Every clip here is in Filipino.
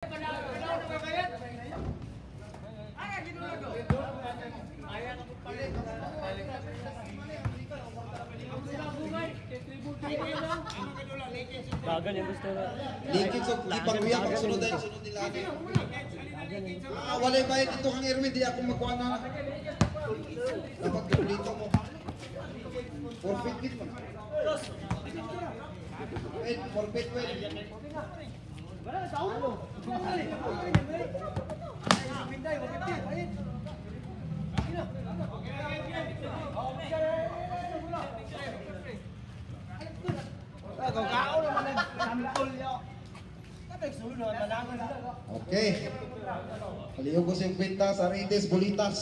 Bagal yung gusto na. Likid so ipagbiya pag sunod ay sunod nila. Walay bayad ito kang Erwin, di ako magkuha na. Dapat kumplito mo. Forfeit kit mo. Wait, forfeit wait. Okay. Palihog ko siyang kwenta sa Rites Bolitas.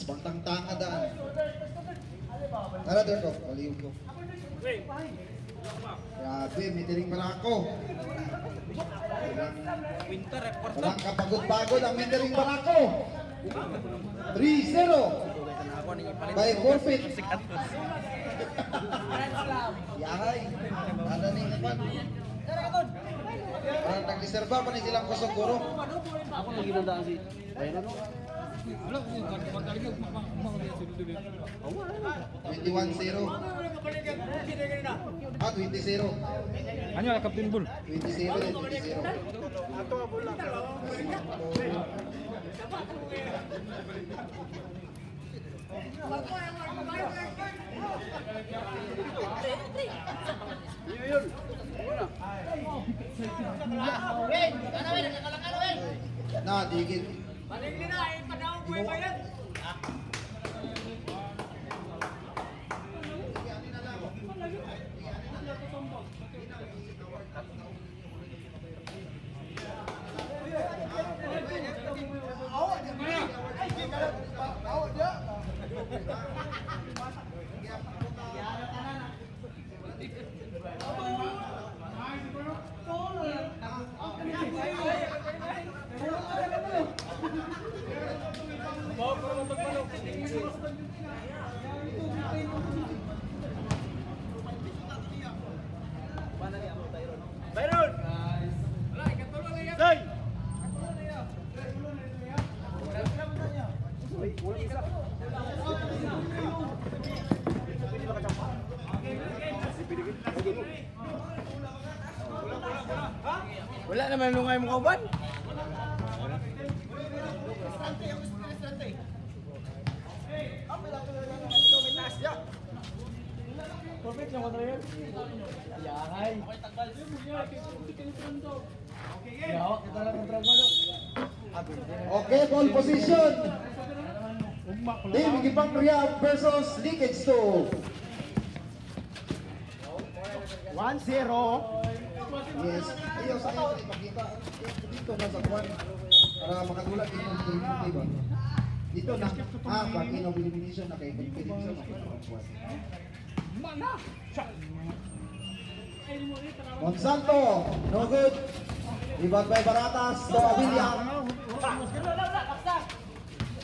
Pagtangtanga daan. Tara, Dirko. Palihog ko. Grabe, may tiring pala ako. Walang kapagod-pagod ang may tiring pala ako. 3-0. By forfeit. Yahay. Nadaning naman. Parang nag-reserva pa na silang kusog guro. Ako nang ginandaan si Bayron. 21-0. Ah, 20-0. Ano yung Captain Bull? 20-0 yan, 20-0. Nah, dikit. Balik nila, padaw ko yung bayan. Bayron! Say! Wala naman lungay mo kauban. Perfect lang kontra yun. Yahay. Okay, ball position. Team Gipang Riyab versus Leakage Stove. 1-0. Yes. Ayaw sa akin, ipakita. Dito na sa kwan. Para makatulad din yung tribute, diba? Dito na. Pag in-elimination na kayo, competition na kayo. Monsanto, no good. Rebound by Baratas, to Abilia.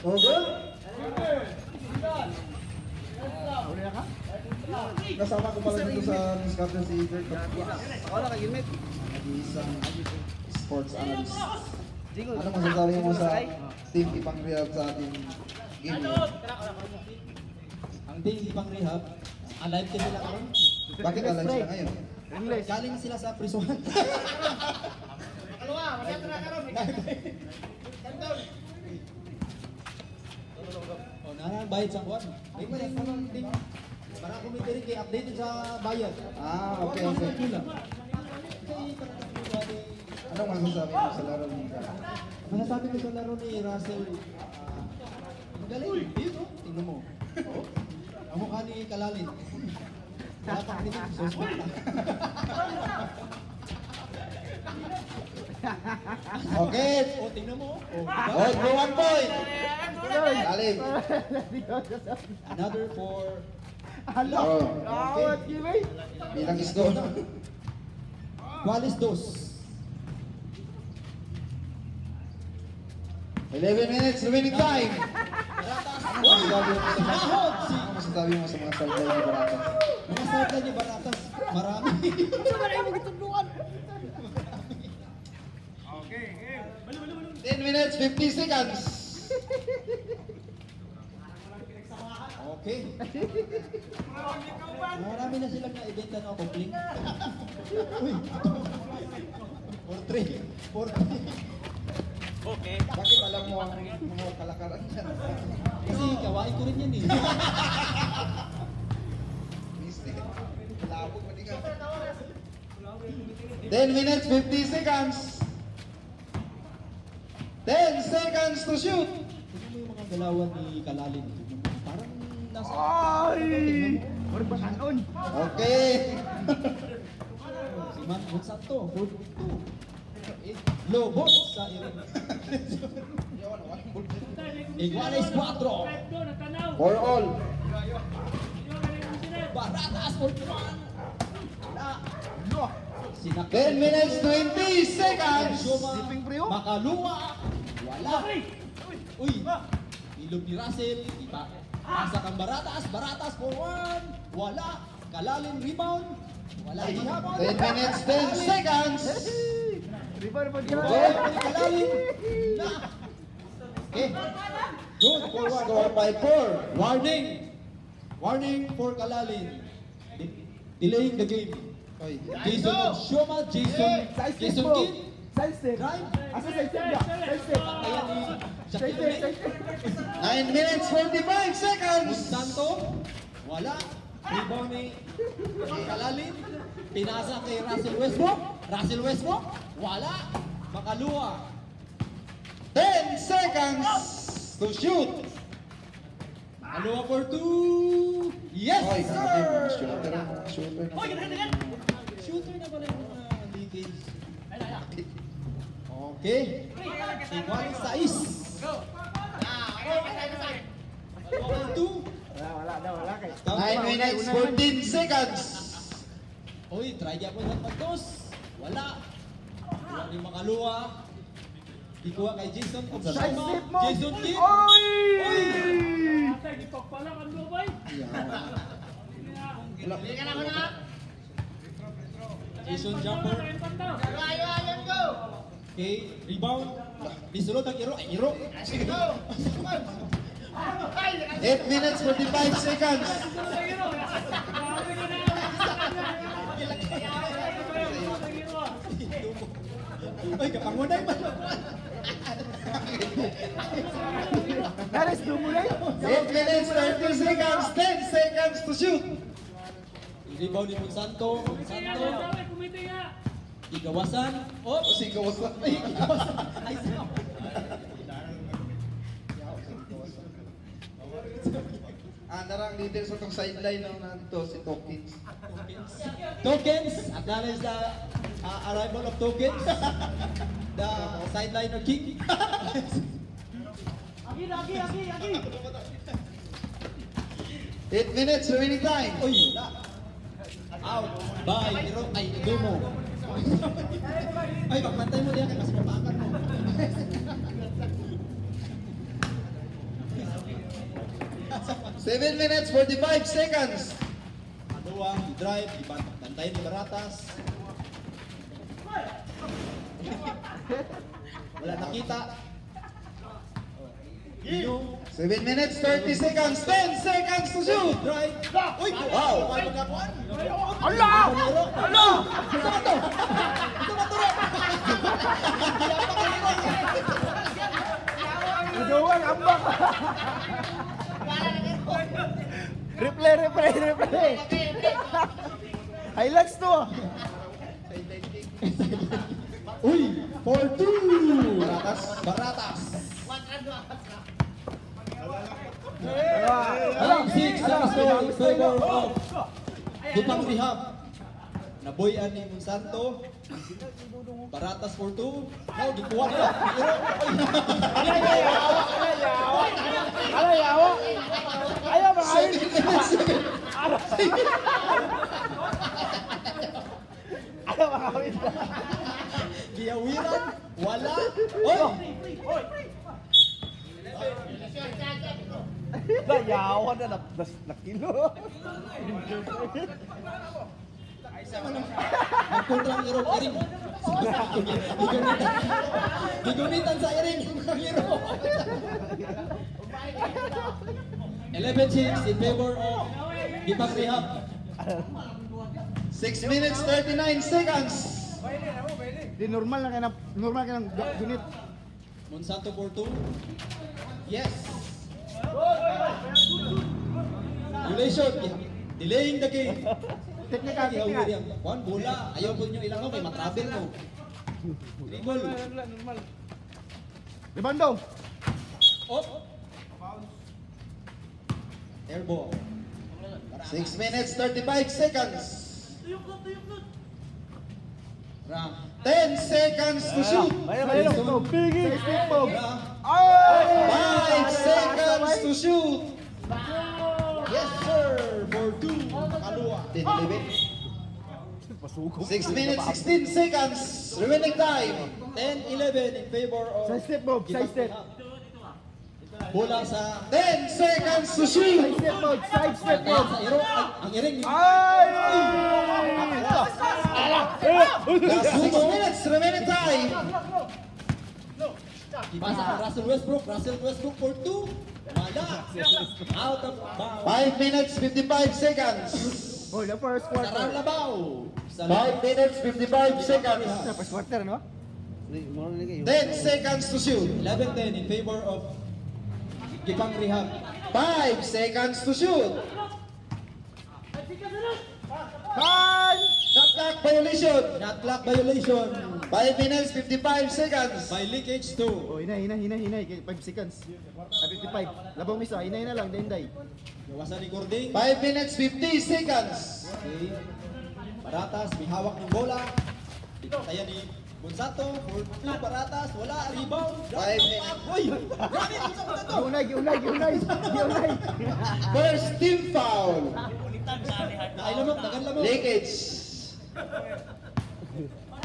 No good. Kasama ko pala dito sa Miss Captain si Bert Kapwas. Wala ka unit. Nag-iisang sports analyst. Ano masasabi mo sa team Gipang Rehab sa ating game? Ang team Gipang Rehab, alive din nila karon. Bakit alive sila ngayon? Galing sila sa prisuhan. Oh, narang bayad sa kuwan. May mali naman din. Para kumitiri kay update sa bayad. Okay. Anong masasabi mo sa laro ni Kara? Masasabi ko sa laro ni Russell, magaling. Dito, tingnan mo. Oh, ang mukha ni Kalalin. Wala pang dinig, suspect na. Okay. Oh, tingnan mo. Oh, Oh, go 1 point. Galing. another for... Oh, Okay. bilang score. Walis dos. 11 minutes remaining time. Ano masasabi mo sa mga sideline ni Baratas? Mga sideline ni Baratas, marami. Sa mga mo gitudluan. Okay, game. 10 minutes, 50 seconds. Okay. Marami na silang na-ibenta na kumpling. Uy. 4-3. 4-3. Bakit alam mo ang mga kalakaran dyan? Kasi kawain ko rin yan eh. Mistake. Labog pa di ka. 10 minutes, 50 seconds. 10 seconds to shoot. Tignan mo yung mga galawan ni Kalalin. Parang nasa... Ay! Marbasanon! Okay. Si Matt Monsanto, 4-2. Lobos sa irin. Iguales 4. For all. Baratas for 1. 10 minutes, 20 seconds. Makaluwa. Wala. Uy. Ilog ni Russell. Iba. Nasa kang Baratas. Baratas for 1. Wala. Kalalin rebound. Wala. 10 minutes, 10 seconds. Kalalin. Na. Okay. Good forward. Score by 4. Warning. Warning for Kalalin. Delaying the game. Oy. Jason Shoma, Jason Kidd. Sidestep! Drive. Asa sidestep niya? Sidestep! Kaya ni Sidestep! Jackie 9 minutes, 45 seconds. Santo, wala. Rebound ni Kalalin. Pinasa kay Russell Westbrook. Russell Westbrook, wala. Makaluwa. 10 seconds to shoot. Makaluwa for 2. Yes, Oy, sir! shooter. Shooter na. Shooter na pala yung mga details. Okay. Igual sais. Makaluwa for 2. Wala kay. 9 minutes, 14 seconds. Uy, try niya po ng pagtos. Wala. Wala ni Makaluwa. Ikuha kay Jason. Sidestep mo! Jason Kidd. Oy! Uy! Jason jumper. Okay, rebound. Disulot ang Iro. Ay, Iro. 8 minutes, 45 seconds. Uy, kapangunay ba? Nares dumulay! 8 minutes, 30 seconds. 10 seconds to shoot. Rebound ni Monsanto. Monsanto. Igawasan. Oh, Sigaw sa. ay, igawasan. Ay, sigaw. Narang leader sa itong sideline nandito si Tokins. Tokens. Acknowledge the arrival of Tokens. The sideliner king. 8 minutes, remaining time. Uy, wala. Out by Iro. Ay, Dumo. Ay, pagpantay mo diyan kasi mapakan mo. Seven minutes, 45 seconds. Maluwa, i-drive, ibantay ni Baratas. Wala nakita. Yung 7 minutes, 30 seconds. 10 seconds to shoot. drive. Uy! Wow. Ay, magkakuan. Ala! Ala! Ito ba to? Ito ba to? Udawan, ambak! Replay! Highlights to! Uy! 4-2! Baratas! Alam, 6 sa favor of Dupang Rehab. Naboyan ni Monsanto. Baratas for 2. Oh, gikuha na. Alayawa! Ayaw mga ayun! Ayaw mga ayun! Giyawiran. Wala. Oy! Layawa na nakilo. Nagkontra ang Iro, Iring. Gigunitan sa Iring ang Iro. 11-6 in favor of Gipang Rehab. 6 minutes 39 seconds. Di normal ka ng gunit. Monsanto for 2. Yes. Violation. Delaying the game. Technical, technical. Juan, bola. Ayaw po nyo ilang may matravel mo. Dribble. Rebound. Op. Airball. 6 minutes 35 seconds. 10 seconds to shoot. Mayroon. Biggie. Five seconds to shoot. Yes, sir. For 2. Kalua. 6 minutes 16 seconds. Remaining time. 10-11 in favor of Side step, Bob. Side step. Bola sa 10 seconds to shoot. Side step mode. Side step Ayan mode. sa Iro. Ang Iring. Ay! Last 6 minutes. Remaining time. Pasa kay Russell Westbrook. Russell Westbrook for 2. Wala. Out of bounds. 5 minutes 55 seconds. Oh, the first Sa quarter. Ralabaw. Sa 5 minutes 55 seconds. First quarter, no? 10 seconds to shoot. 11-10 in favor of Gipang Rehab. 5 seconds to shoot. Time! Shot clock violation. Shot clock violation 5 minutes 55 seconds. by leakage 2. Oh, hinay. 5 seconds. 55. Labang misa. Hinay na lang. Denday. Gawasan recording. 5 minutes 50 seconds. Okay. Baratas, may hawak ng bola. Tayo ni Monsanto for 2. Baratas, wala. Rebound. 5 minutes. Uy! Grabe! Monsanto to! Giunay. First team foul. Nakailamok, nagalamok. Leakage.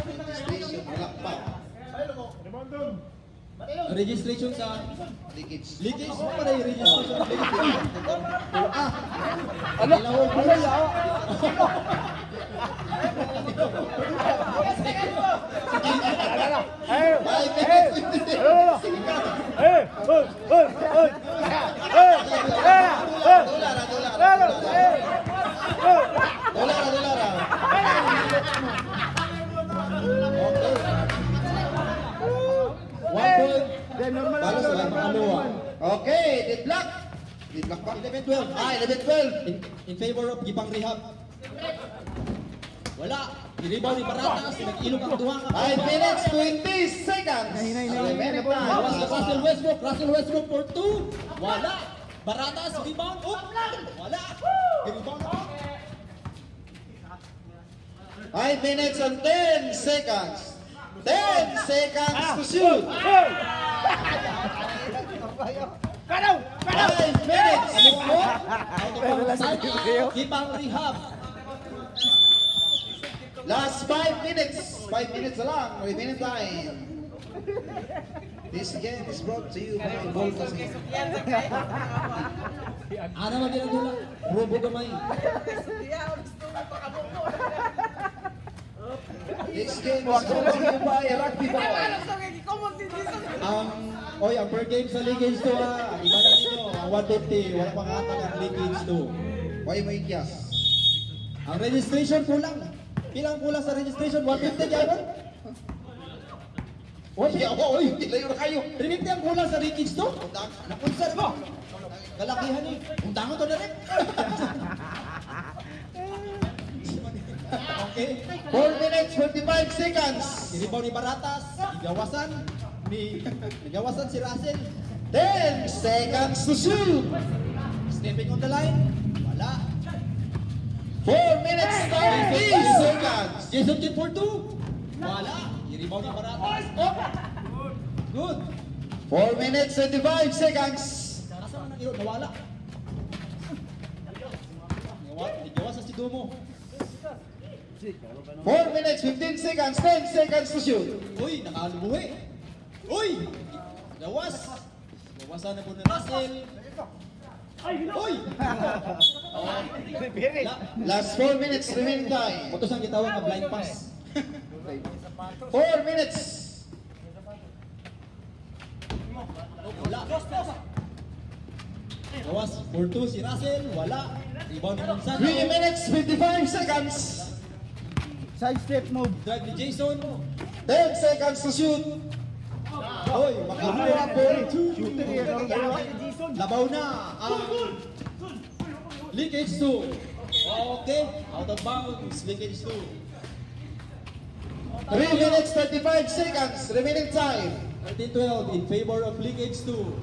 Registration. Wala pa. Registration sa Leakage. leakage. Ano pa na yung registration? Ah! Ano? Ilawag mo Ano na. yao? Hey! 5 minutes 50 seconds. Dolara. One point. Then normal Balas lang. lang, Pangalawa. Okay, deadlock. Deadlock pa. 11-12. 11-12. In favor of Gipang Rehab. Wala. Iribaw ni Baratas. Nag-ilog ang duha nga. 5 minutes 20 seconds. Hinay. Remaining time. Gawas na Russell Westbrook. Russell Westbrook for 2. Wala. Baratas. Rebound. Wala. Rebound na. 5 minutes and 10 seconds. 10 seconds to shoot. 5 minutes. Time out. Gipang Rehab. Last 5 minutes. 5 minutes na lang. Remaining time. This game is brought to you by Voltas. Ano man din ang dula? Robo gamay. This game is brought to you by Rugby Boy. Ang per game sa leakage to ha. Iba na ninyo. Ang 150. Wala pang atang ang leakage to. Why mo ikyas? Ang registration kulang. Pilang kulang sa registration? 150 gano'n? Oy, layo na kayo. 350 ang kulang sa leakage to? Napunsa na mo. Kalakihan eh. Undangan to na rin. Okay. 4 minutes 45 seconds. Iribaw ni Baratas. Igawasan si Russell. 10 seconds to shoot. Stepping on the line. Wala. 4 minutes 30 seconds. Jason Kidd for 2. Wala. Iribaw ni Baratas. Oh. Good. 4 minutes 25 seconds. Asa man ang iro? Nawala. Igawasan si Dumo. 4 minutes 15 seconds. 10 seconds to shoot. Uy, nakalumuhi. Uy! Gawas. Gawasan na po ni Russell. Uy! Last 4 minutes remaining time. Ito ang gitawag na blind pass. 4 minutes. Wala. Gawas, 4-2 si Russell. Wala. Rebound ni Gonzalo. 3 minutes 55 seconds. Side step move. Drive ni Jason. 10 seconds to shoot. Hoy, makakuha po. Shooter yan. Labaw na ang leakage 2. Okay, out of bounds, leakage 2. 3 minutes 35 seconds remaining time. 13-12 in favor of leakage 2.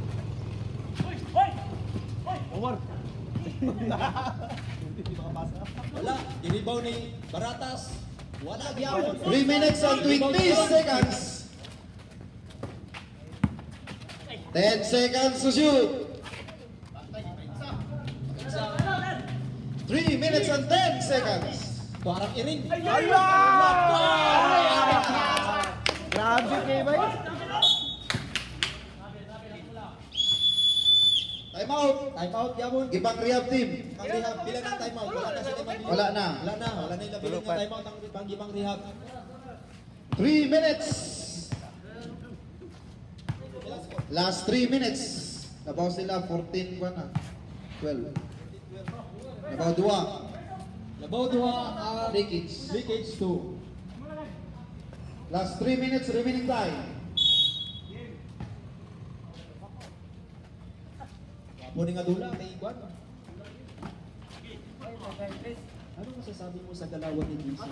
Wala, i-rebound ni Baratas. Wala, gyapon. 3 minutes and 20 seconds. 10 seconds to shoot. 3 minutes and 10 seconds. Parang iring. Grabe kayo ba? Time out. Time out, gyapon. Ibang rehab team. Pang rehab, bilang ng time out. Wala na sila mag- Wala na. Wala na yung bilang ng time out ang ibang rehab. 3 minutes. Last 3 minutes. Nabaw sila 14 ba na? 12. Nabaw 2. Labaw duha ang Leakage. leakage 2. Last 3 minutes remaining time. Wapo ni nga dula, kay Iguan. Ano masasabi mo sa dalawa ni Jason?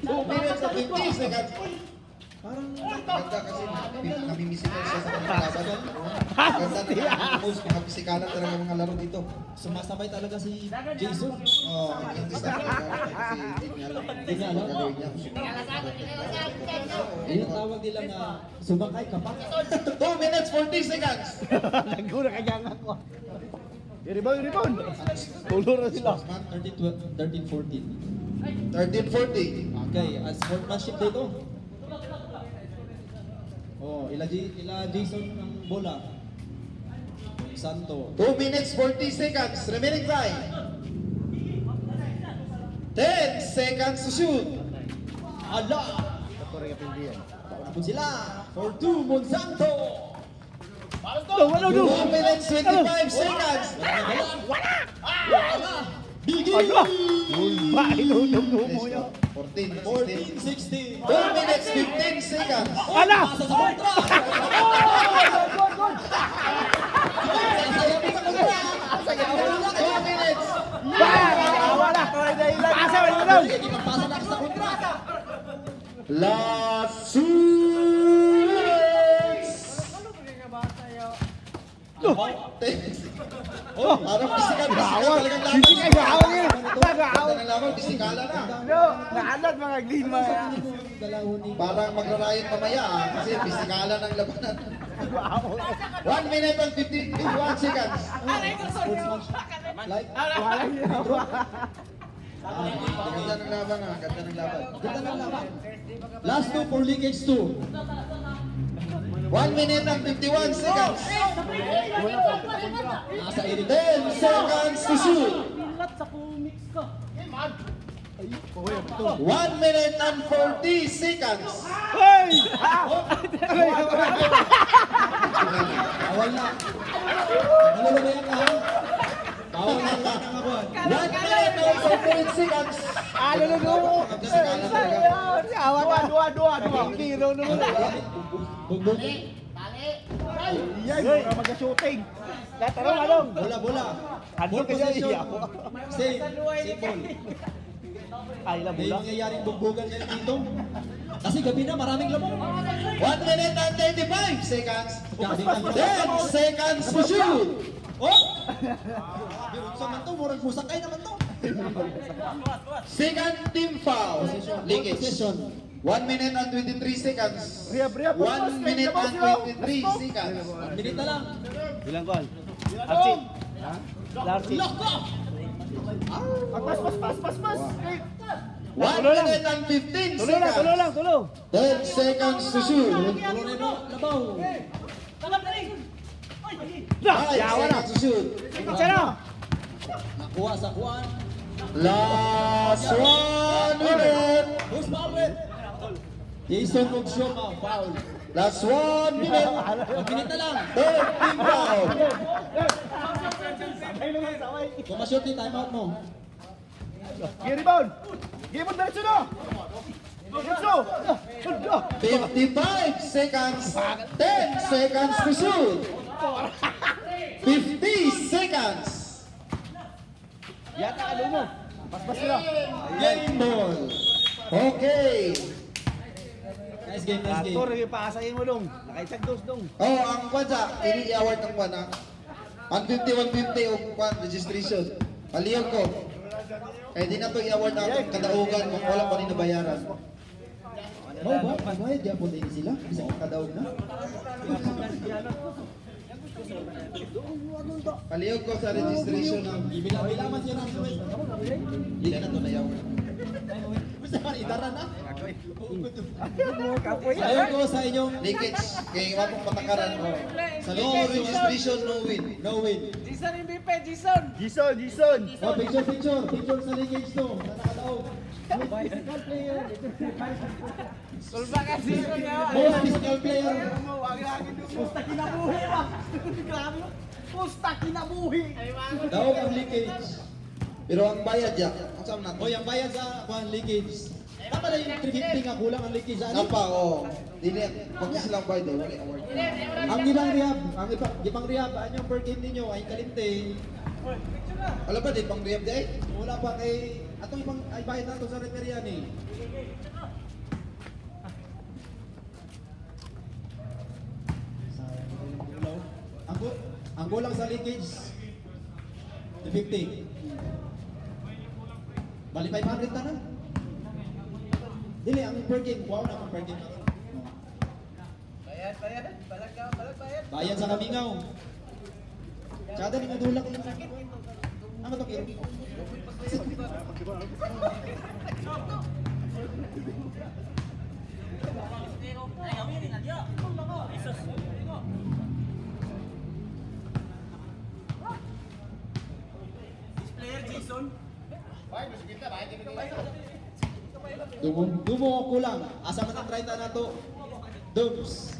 2 minutes and 50 seconds. Parang Ganda kasi namimisikan siya sa mga laban. Ganda na most mga pisikalan talaga mga laro dito. sumasabay talaga si Jason. Oh, hindi sa kasi hindi niya alam. Hindi niya alam. Gagawin niya. Yun ang tawag nila nga sumakay kapak. 2 minutes 40 seconds. Naguna kaya nga ko. I-rebound, i-rebound. Tulo na sila. 13-14. 13-40. Okay, sportsmanship dito. Oh, ila Jason ang bola. Santo. 2 minutes 40 seconds remaining time. 10 seconds to shoot. Ala! Ito rin yung pindihan. Paunapon sila. For 2, Monsanto. Ano, 2 minutes 25 seconds. Wala! Biggie! Ba, ilulong mo yun. 14, 14-16. 2 minutes 15 seconds. Ala! Pasa sa kontra! Two minutes. Wala! Pasa, wala daw! Hindi magpasa na sa kontra. Last 2 minutes. Oh, parang pisikal talagang laban. Pisikal, gawang yun. Ganda ng laban, pisikala na. No, naalat mga glima. Parang magrarayan mamaya kasi pisikala ng labanan. 1 minute and 51 seconds. Like, Wala niya. Ganda ng laban ah, ganda ng laban. ganda ng laban. Last 2 for leakage 2. 1 minute and 51 seconds. Nasa Eric. 10 seconds to shoot. 1 minute and 40 seconds. Hey! Bawal na. Nalulubayan ka ha? Bawal na ang lahat ng abuan. 1 minute and 48 seconds. Ano na mo? Pisikala talaga. Awa, dua. Kiro naman. Bugbog. Yan, para mag-shooting. Latarong, anong? Bola. Ano Ball kaya possession. iya? Same ball. Ay, May labula. nangyayaring bugbugan ngayon dito. Kasi gabi na, maraming lamang. 1 minute and 35 seconds. Gabi na. 10 seconds to shoot. Oh! Birutsa man to, murag musakay naman to. Second team foul. Leakage. Possession. 1 minute and 23 seconds. Rehab. 1 minute and 23 seconds. 1 minute na lang. Bilang gol. Archie. Archie. Loko! Pas. 1 minute and 15 Tulo lang. seconds. 10 seconds to shoot. Tuloy mo, labaw. seconds to shoot. Nakuha sa kuwan. Last one minute. Who's fouled? Jason Magsioma, foul. Last 1 minute. 1 minute na lang. Third team foul. Kung ma-shoot ni timeout mo. Rebound! Game on, diretso na! Diretso! 55 seconds. 10 seconds to shoot. 50 seconds. Yata, ano mo? Paspas sila. Game ball. Okay. Nice game, nice game. Aktor, ipaasayin mo dong. Nakaisag dos dong. Oh, ang kwanza, ini-award ng kwan ha. 150 og kwan registration. Palihog ko. Kaya di na to i-award na ang kadaugan kung wala pa rin nabayaran. Oh, ba? Pagbayad yan po din sila. Bisa kong kadaog na. Palihog ko sa registration ng Ibilang-bilaman siya ng suwet. di na to na-award. Basta ka idara na. Ayaw ko sa inyong Leakage, kaya wapong patakaran ko. Sa No registration, no win. no win. Jason MVP, Jason! Jason! Oh, picture. Picture sa linkage to. Sa nakadaog. Sulba ka, Jason nga! Most physical player. Pusta kinabuhi ba? Grabe mo. Pusta kinabuhi. Daog ang leakage. Pero ang bayad ya, ang saan na O, yung bayad sa kuhan leakage. Tama na yung 350 nga kulang ang leakage. Ano? Napa, oh. Dili, pag silang bayad, wala award. Ang gibang rehab, ang gibang rehab, anyong per game ninyo ay kalinte. Wala ba, di pang rehab di ay? Wala pa kay, atong ibang, ay bayad na to sa referee yan eh. Ang kulang sa leakage, 250. Bali 500 na na. Dili, ang per game, wow na ang per game. Bayad! Balag ka, bayad! Bayan sa Kamingaw. Tsada ni madulak yung sakit. Ano to, Kiro? Dumo kulang. Asa man ang 30 na to? Dubs.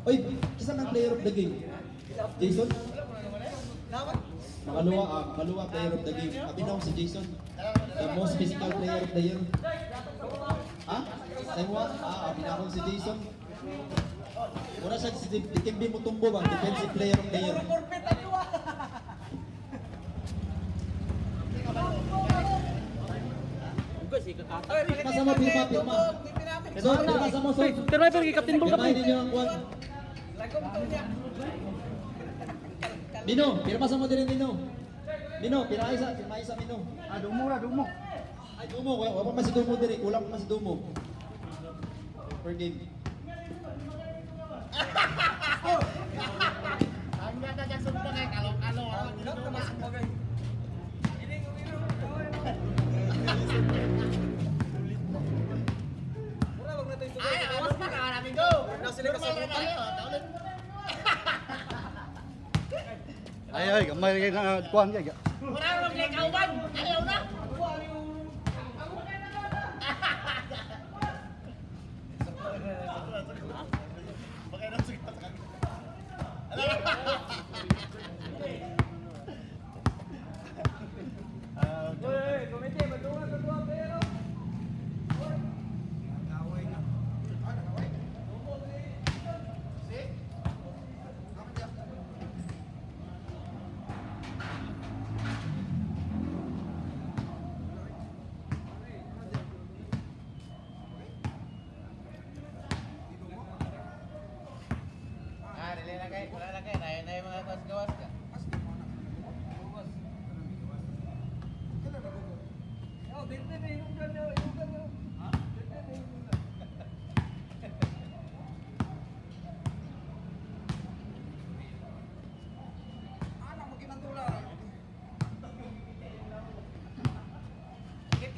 Oy, kisa ng player of the game. Jason? Maluwa player of the game. Abinaw si Jason. The most physical player of the year. Ha? Saywa? Abinaw si Jason. Mura siya si Dikembe Mutombo bang defensive player of the year. Pirma mo, pirma. So, pirma mo, so. Pero may Captain Bull ka pa! Pirmahin ninyo ang kwan. Mino, pirma sa mo din Mino. Mino, pirmahin sa Mino. Dumo na, dumo. Ay, Dumo, wala pa si Dumo diri, kulang pa si Dumo. Per game. Ay, awas pa ka namin go! Na sila kasabutan. Ay, gamay kayo na kuhan kayo. Marami maglekauban! Ayaw na! Wala na kayo, na yung mga gawas ka.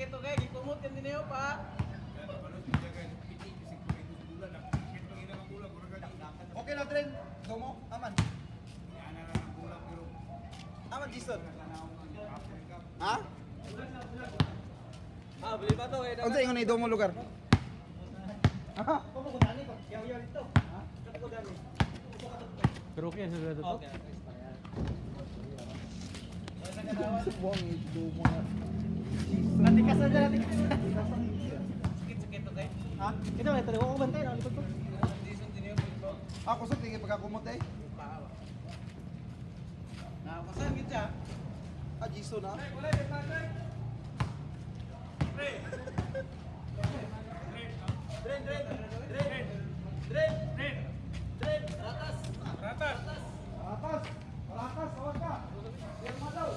Kito kayo, gikumot yan din niyo pa. Okay na, Tren. Dumo, aman. Tama, Jason. Ha? Ah, beli pa to eh. Ano sa ingon na mo lugar? Ha? Pero okay, sudah tutup. Okay. Buang ito mo na. Nanti kas aja, nanti kas. Sakit-sakit to kay. Ha? Ito, ito. Huwag ko bantay. Likod ko. Jason dineo po. Ako sa tingin pagkakumot eh. Paawa. Nakapasan gid siya. Ah, Jason ha? Atas! Atas! Tawag ka! Yang madaw!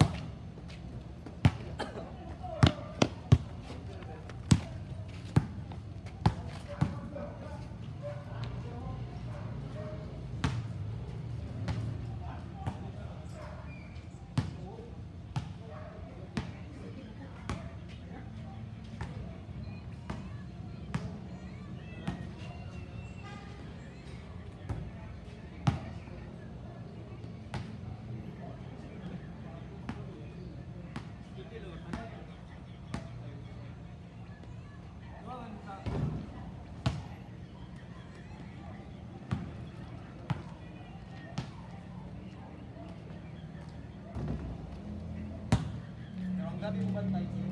Gabi mo bantay siya.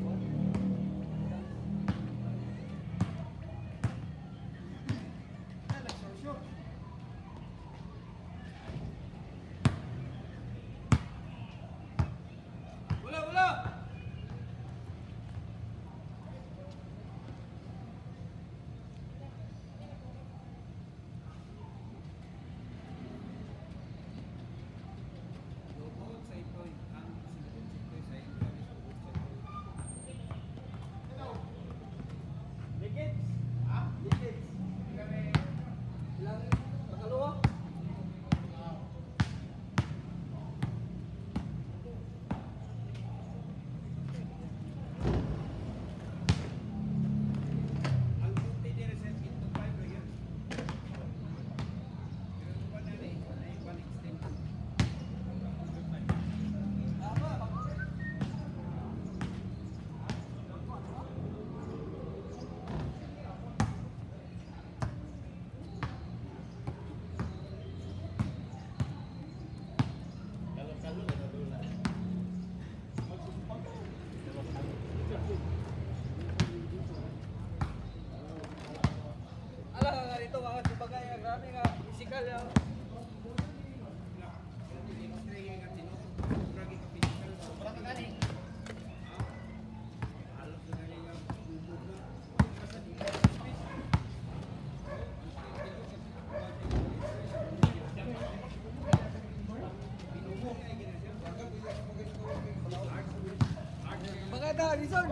Maganda, Dison.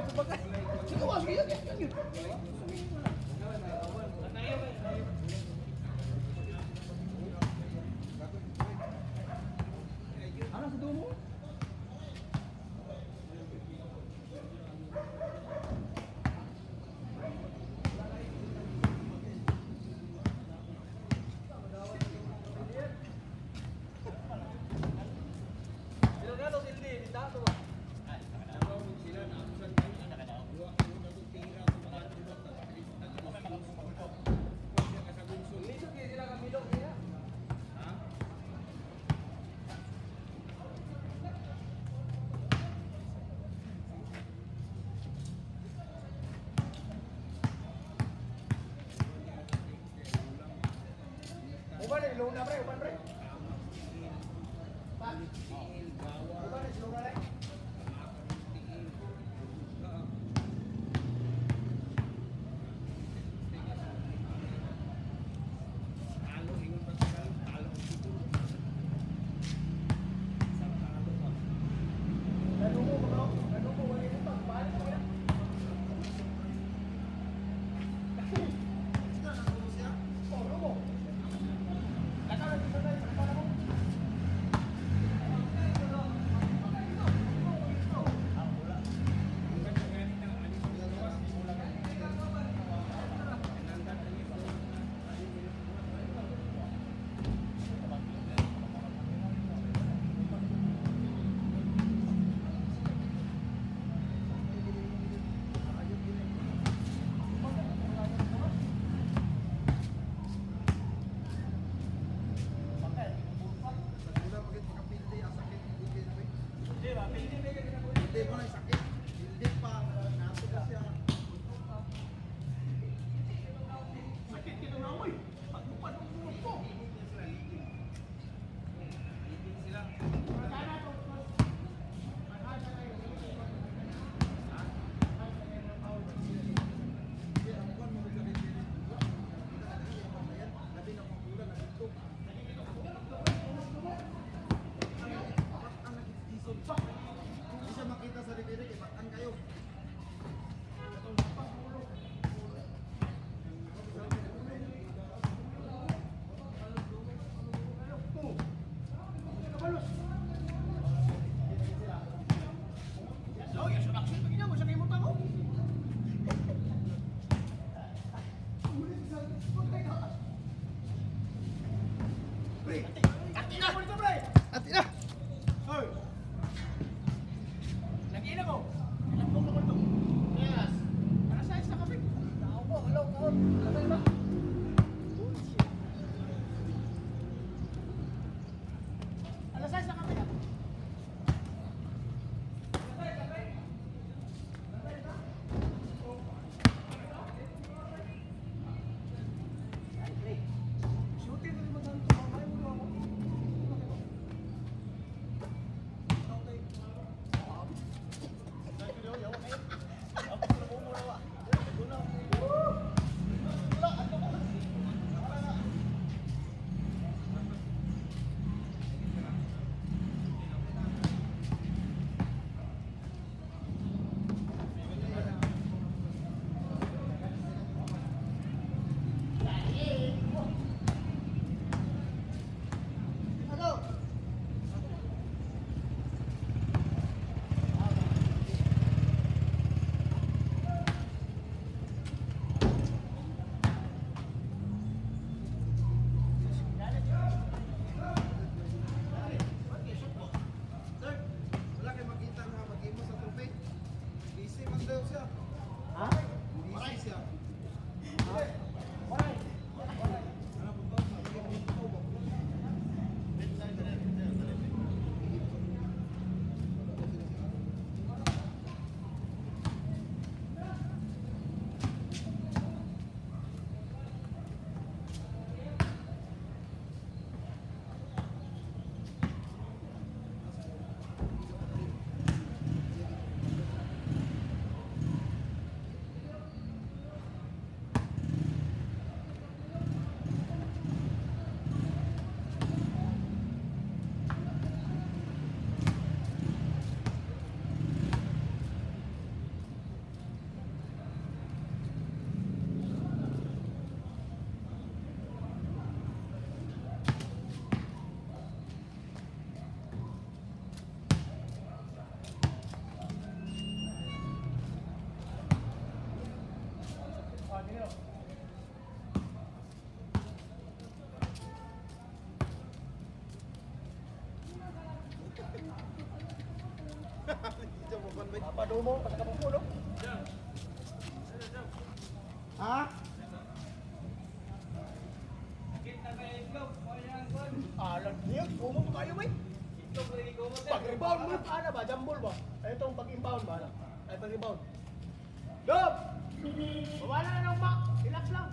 Sige, was, sige. Ano sa dumo? Uban eh, luna pre, uban pre. Uban eh, luna pre. Ati na! Padumo, pasaka pupulo. Ha? Alam niyo, kumo pa kayo, may? Pag-rebound mo, ano ba? Jambol ba? Itong pag-inbound ba? Ay, pag-rebound. Dob! Wala na ng back. Relax lang.